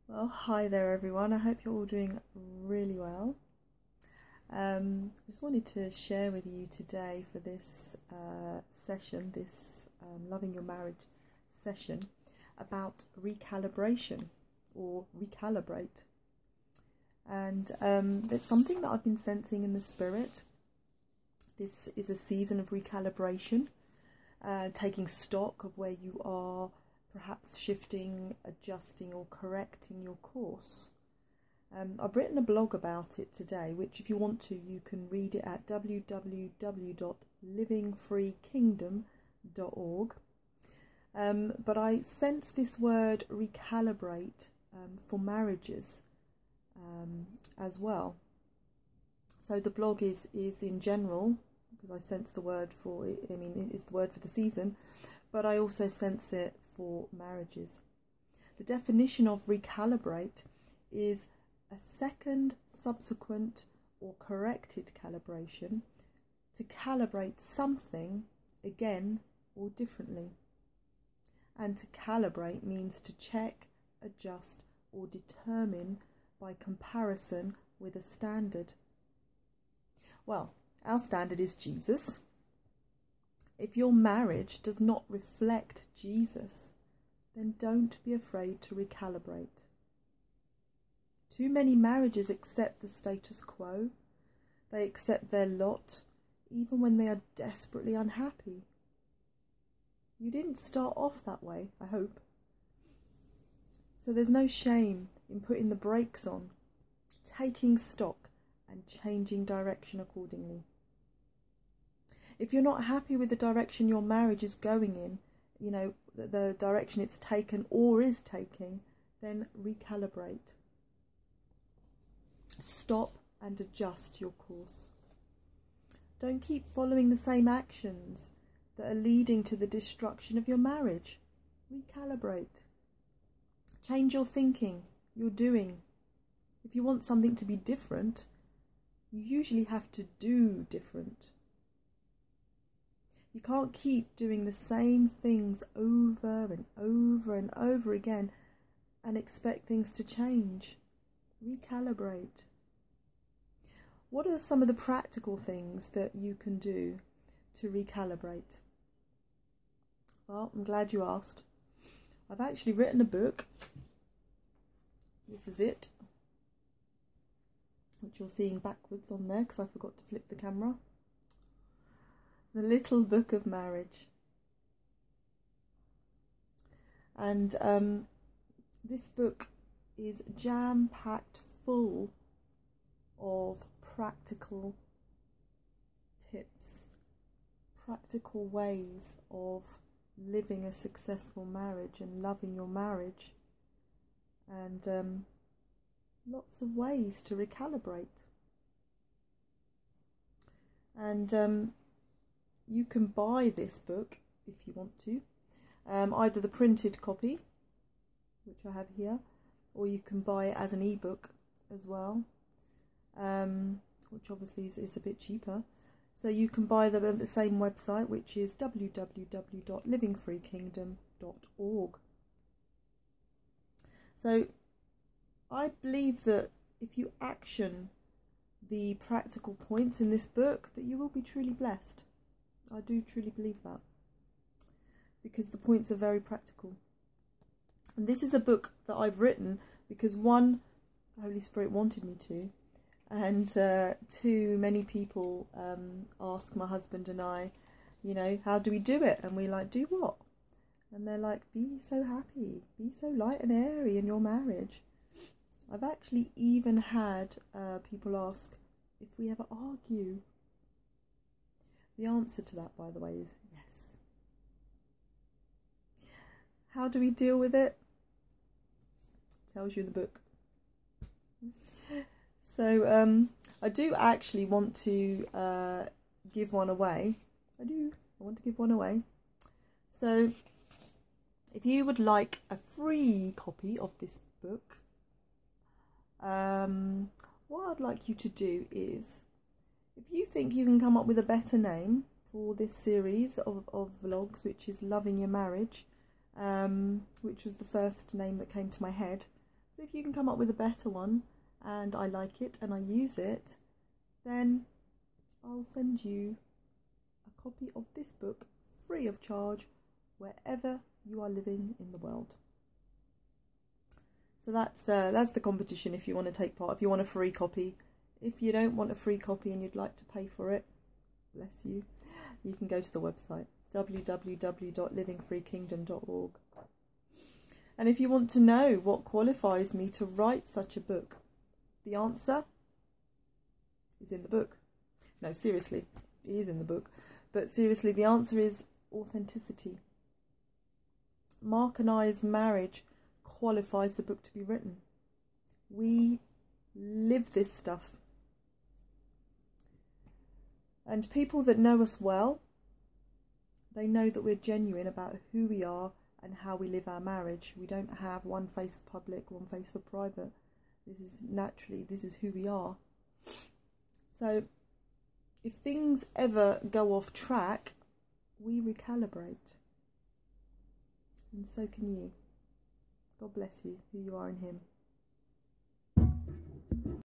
Well, hi there everyone. I hope you're all doing really well. I just wanted to share with you today for this session, this Loving Your Marriage session, about recalibration or recalibrate. And it's something that I've been sensing in the spirit. This is a season of recalibration, taking stock of where you are, perhaps shifting, adjusting or correcting your course. I've written a blog about it today, which if you want to, you can read it at www.livingfreekingdom.org. But I sense this word recalibrate for marriages as well. So the blog is in general, because I sense the word for it, it's the word for the season, but I also sense it for marriages. The definition of recalibrate is a second, subsequent or corrected calibration to calibrate something again or differently. And to calibrate means to check, adjust or determine by comparison with a standard. Well, our standard is Jesus. If your marriage does not reflect Jesus, then don't be afraid to recalibrate. Too many marriages accept the status quo. They accept their lot, even when they are desperately unhappy. You didn't start off that way, I hope. So there's no shame in putting the brakes on, taking stock and changing direction accordingly. If you're not happy with the direction your marriage is going in, the direction it's taken or is taking, then recalibrate. Stop and adjust your course. Don't keep following the same actions that are leading to the destruction of your marriage. Recalibrate. Change your thinking, your doing. If you want something to be different, you usually have to do different. You can't keep doing the same things over and over and over again and expect things to change. Recalibrate. What are some of the practical things that you can do to recalibrate? Well, I'm glad you asked. I've actually written a book. This is it, which you're seeing backwards on there because I forgot to flip the camera. The Little Book of Marriage. And this book is jam-packed full of practical tips, practical ways of living a successful marriage and loving your marriage, and lots of ways to recalibrate. And you can buy this book if you want to, either the printed copy, which I have here, or you can buy it as an ebook as well, which obviously is a bit cheaper. So you can buy them at the same website, which is www.livingfreekingdom.org. So I believe that if you action the practical points in this book, that you will be truly blessed. I do truly believe that, because the points are very practical. And this is a book that I've written because, one, the Holy Spirit wanted me to, and two, many people ask my husband and I, how do we do it? And we're like, do what? And they're like, be so happy, be so light and airy in your marriage. I've actually even had people ask if we ever argue. The answer to that, by the way, is yes. How do we deal with it? Tells you in the book. So I do actually want to give one away. I want to give one away. So if you would like a free copy of this book, what I'd like you to do is, if you think you can come up with a better name for this series of vlogs, which is Loving Your Marriage, which was the first name that came to my head, But if you can come up with a better one and I like it and I use it, then I'll send you a copy of this book free of charge wherever you are living in the world. So that's the competition if you want to take part, if you want a free copy. If you don't want a free copy and you'd like to pay for it, bless you, you can go to the website www.livingfreekingdom.org. And if you want to know what qualifies me to write such a book, the answer is in the book. No, seriously, it is in the book. But seriously, the answer is authenticity. Mark and I's marriage qualifies the book to be written. We live this stuff. And people that know us well, they know that we're genuine about who we are and how we live our marriage. We don't have one face for public, one face for private. This is who we are. So if things ever go off track, we recalibrate. And so can you. God bless you, who you are in Him.